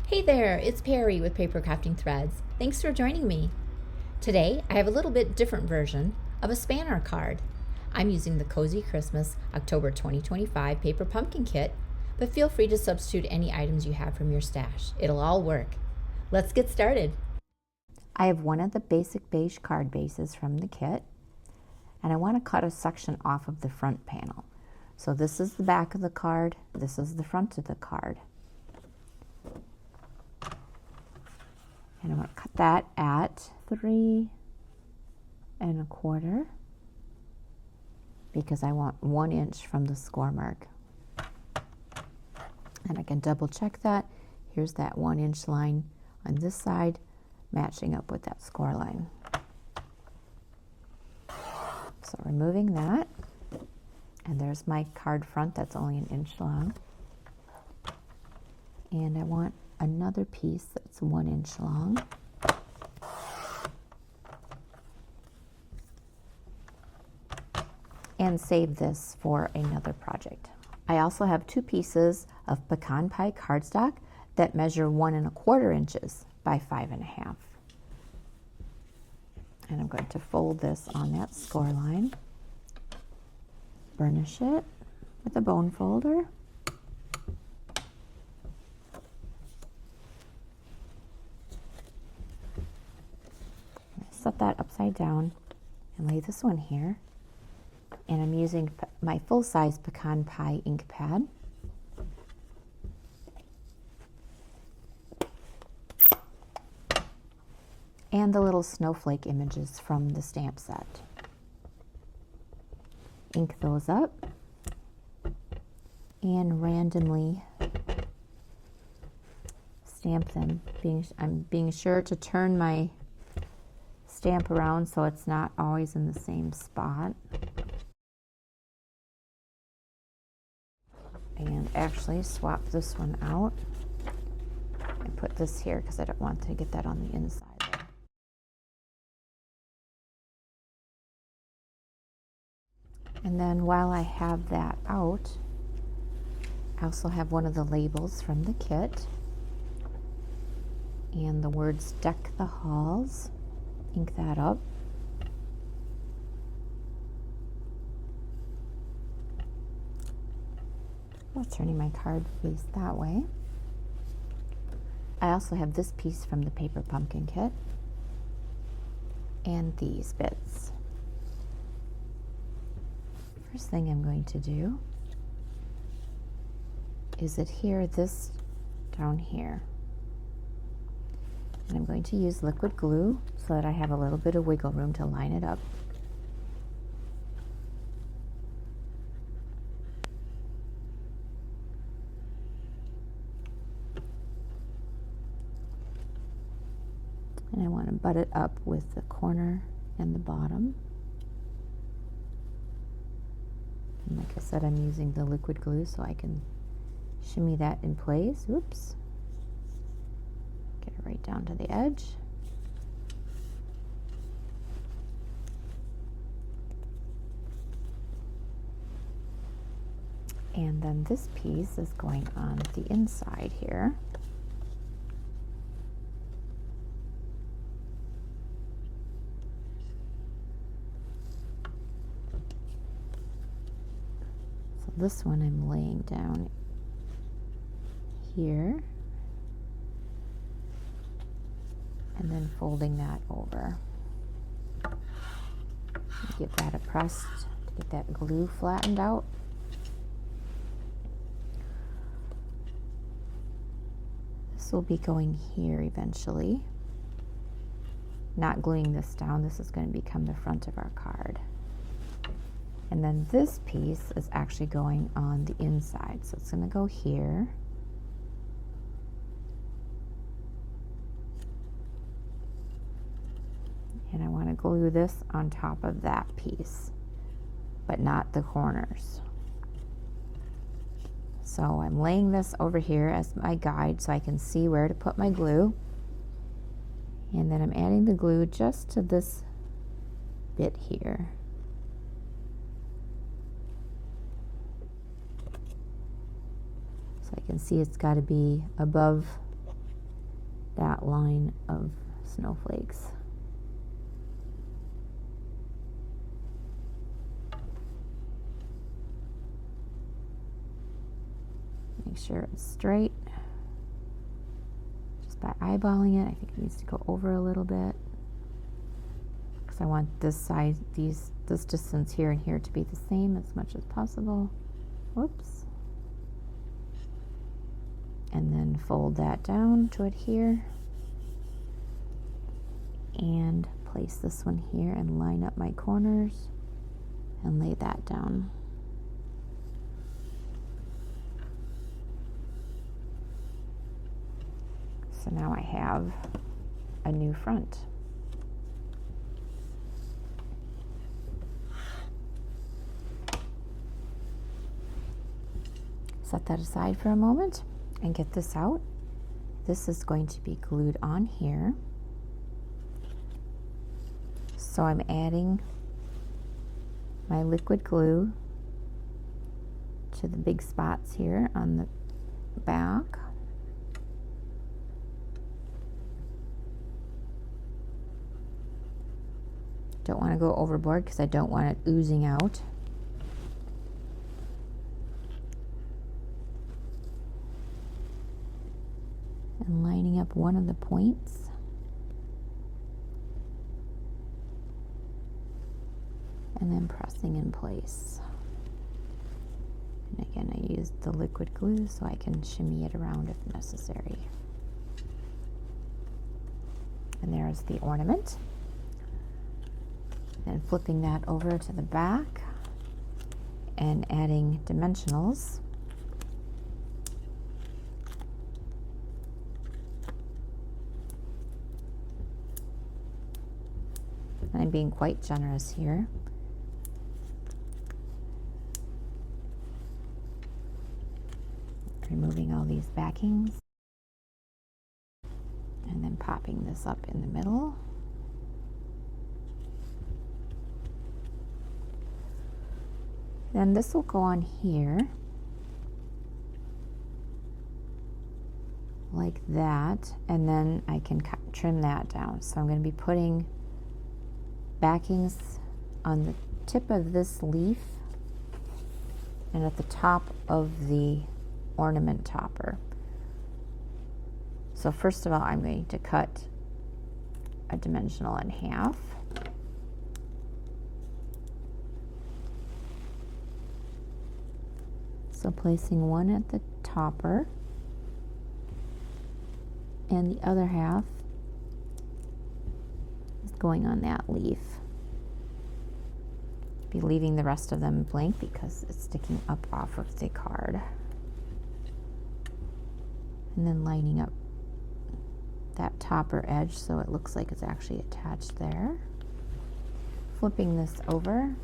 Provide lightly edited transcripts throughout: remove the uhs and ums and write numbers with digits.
Hey there, it's Perry with PapercraftingThreads. Thanks for joining me. Today, I have a little bit different version of a spanner card. I'm using the Cozy Christmas October 2025 Paper Pumpkin Kit, but feel free to substitute any items you have from your stash. It'll all work. Let's get started. I have one of the basic beige card bases from the kit, and I want to cut a section off of the front panel. So this is the back of the card, this is the front of the card. And I'm going to cut that at 3 1/4 because I want 1 inch from the score mark. And I can double check that. Here's that 1 inch line on this side matching up with that score line. So removing that, and there's my card front that's only 1 inch long. And I want another piece that's 1 inch long. And save this for another project. I also have 2 pieces of pecan pie cardstock that measure 1 1/4 inches by 5 1/2. And I'm going to fold this on that score line, burnish it with a bone folder. Set that upside down and lay this one here. And I'm using my full-size pecan pie ink pad. And the little snowflake images from the stamp set. Ink those up and randomly stamp them. I'm being sure to turn my stamp around so it's not always in the same spot. And actually swap this one out and put this here because I don't want to get that on the inside there. And then while I have that out, I also have one of the labels from the kit and the words "Deck the Halls." Ink that up. Turning my card face that way. I also have this piece from the Paper Pumpkin Kit and these bits. First thing I'm going to do is adhere this down here. And I'm going to use liquid glue so that I have a little bit of wiggle room to line it up. And I want to butt it up with the corner and the bottom. And like I said, I'm using the liquid glue so I can shimmy that in place. Oops. Get it right down to the edge. And then this piece is going on the inside here. This one I'm laying down here and then folding that over. Give that a press to get that glue flattened out. This will be going here eventually. Not gluing this down, this is going to become the front of our card. And then this piece is actually going on the inside. So it's going to go here. And I want to glue this on top of that piece, but not the corners. So I'm laying this over here as my guide so I can see where to put my glue. And then I'm adding the glue just to this bit here. So I can see it's got to be above that line of snowflakes. Make sure it's straight. Just by eyeballing it, I think it needs to go over a little bit, because I want this side, this distance here and here to be the same as much as possible. Whoops. And then fold that down to adhere. And place this one here and line up my corners and lay that down. So now I have a new front. Set that aside for a moment and get this out. This is going to be glued on here. So I'm adding my liquid glue to the big spots here on the back. Don't want to go overboard because I don't want it oozing out. And lining up one of the points. And then pressing in place. And again, I used the liquid glue so I can shimmy it around if necessary. And there's the ornament. Then flipping that over to the back and adding dimensionals. And I'm being quite generous here. Removing all these backings. And then popping this up in the middle. Then this will go on here, like that, and then I can trim that down. So I'm going to be putting backings on the tip of this leaf and at the top of the ornament topper. So first of all, I'm going to cut a dimensional in half. So placing one at the topper and the other half is going on that leaf. Be leaving the rest of them blank because it's sticking up off of the card. And then lining up that topper edge so it looks like it's actually attached there. Flipping this over,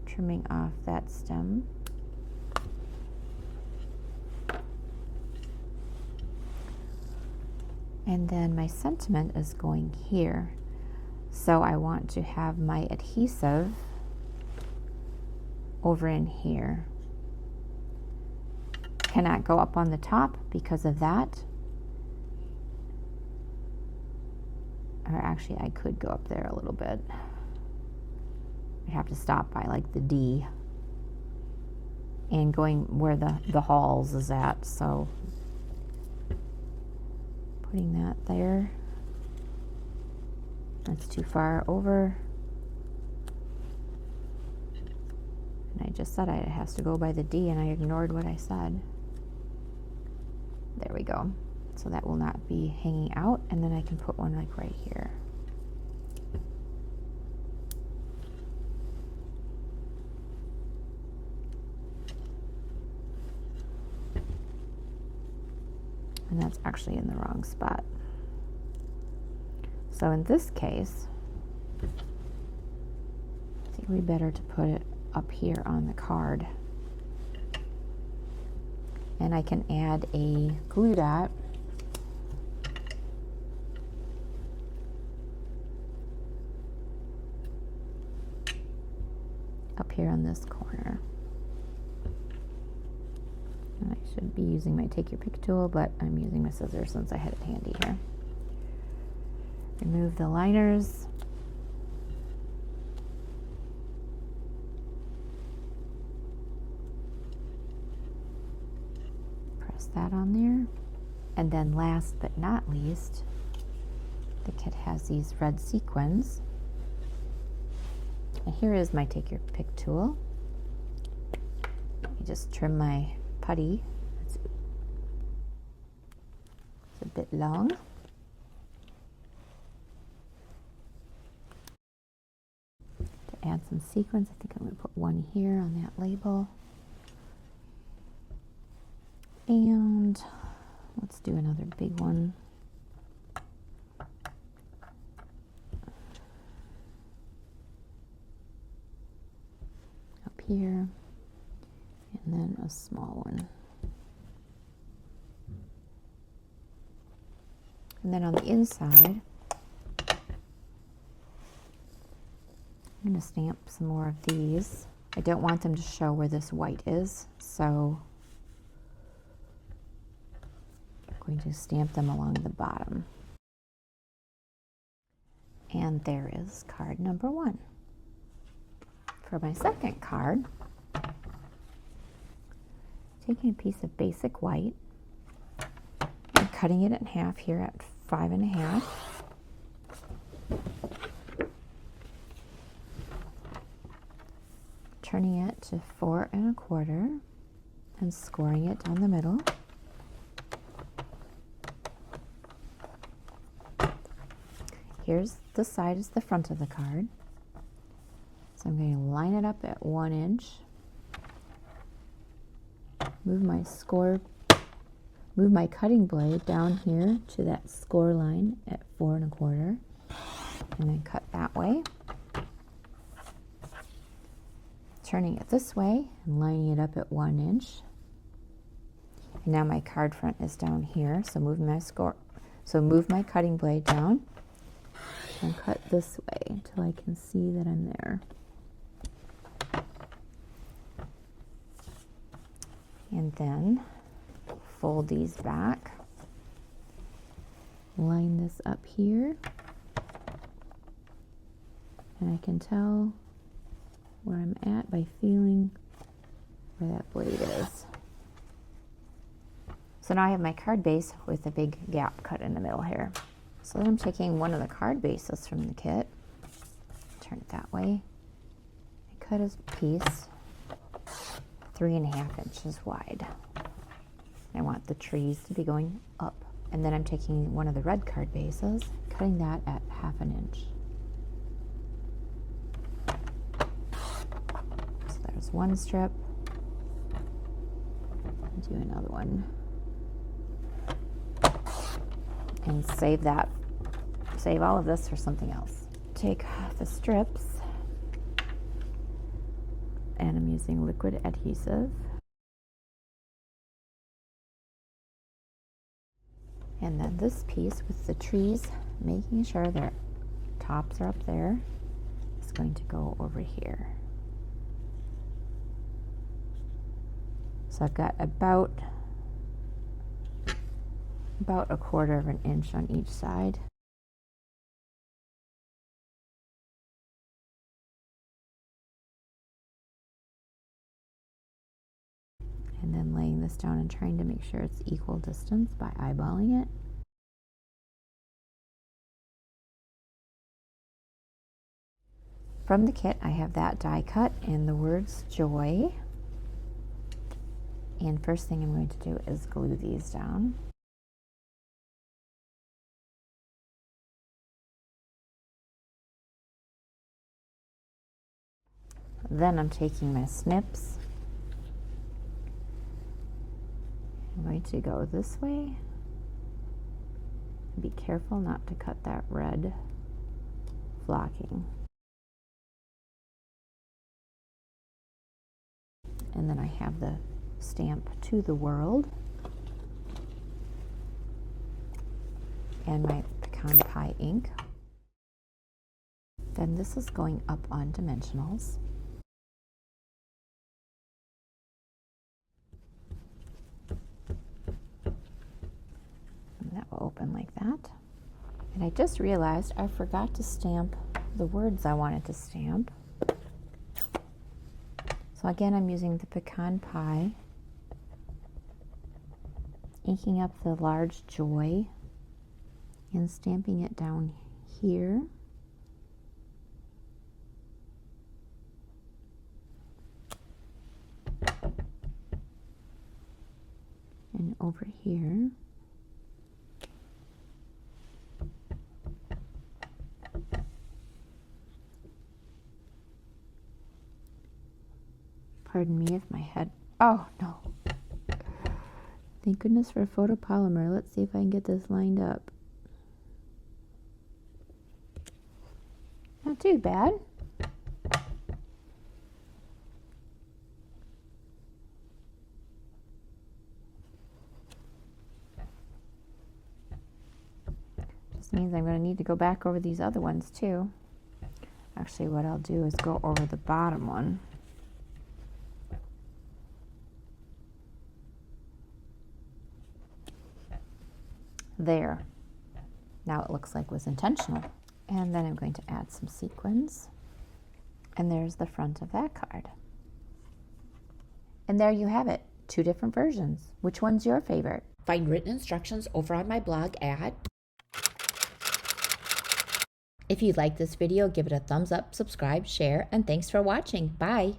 trimming off that stem. And then my sentiment is going here. So I want to have my adhesive over in here. Cannot go up on the top because of that. Or actually I could go up there a little bit. I have to stop by like the D and going where the halls is at, so putting that there. That's too far over. And I just said it has to go by the D and I ignored what I said. There we go. So that will not be hanging out, and then I can put one like right here. And that's actually in the wrong spot. So in this case, I think we better to put it up here on the card. And I can add a glue dot up here on this corner. And I Should be using my take your pick tool, but I'm using my scissors since I had it handy here. Remove the liners. Press that on there. And then last but not least, the kit has these red sequins. And here is my take your pick tool. Let me just trim my putty. It's a bit long. To add some sequins, I think I'm going to put one here on that label. And let's do another big one. Up here. And then a small one. And then on the inside, I'm going to stamp some more of these. I don't want them to show where this white is, so I'm going to stamp them along the bottom. And there is card number 1. For my second card, taking a piece of basic white and cutting it in half here at 5 1/2. Turning it to 4 1/4 and scoring it down the middle. Here's the side is the front of the card. So I'm going to line it up at 1 inch. Move my cutting blade down here to that score line at 4 1/4, and then cut that way. Turning it this way and lining it up at 1 inch. And now my card front is down here, so move my cutting blade down and cut this way until I can see that I'm there. And then fold these back, line this up here, and I can tell where I'm at by feeling where that blade is. So now I have my card base with a big gap cut in the middle here. So then I'm taking one of the card bases from the kit, turn it that way, I cut a piece 3 1/2 inches wide. I want the trees to be going up. And then I'm taking one of the red card bases, cutting that at 1/2 inch. So there's one strip. I'll do another one. And save all of this for something else. Take the strips, and I'm using liquid adhesive. And then this piece with the trees, making sure their tops are up there, is going to go over here. So I've got about 1/4 inch on each side. And then laying this down and trying to make sure it's equal distance by eyeballing it. From the kit, I have that die cut and the words joy. And first thing I'm going to do is glue these down. Then I'm taking my snips. I'm going to go this way. Be careful not to cut that red flocking. And then I have the stamp to the world and my pecan pie ink. Then this is going up on dimensionals. I just realized I forgot to stamp the words I wanted to stamp. So again, I'm using the pecan pie, inking up the large joy and stamping it down here. And over here. Pardon me if my head, oh no. Thank goodness for photopolymer. Let's see if I can get this lined up. Not too bad. Just means I'm going to need to go back over these other ones too. Actually, what I'll do is go over the bottom one. There. Now it looks like it was intentional. And then I'm going to add some sequins. And there's the front of that card. And there you have it. 2 different versions. Which one's your favorite? Find written instructions over on my blog at... If you like this video, give it a thumbs up, subscribe, share, and thanks for watching. Bye!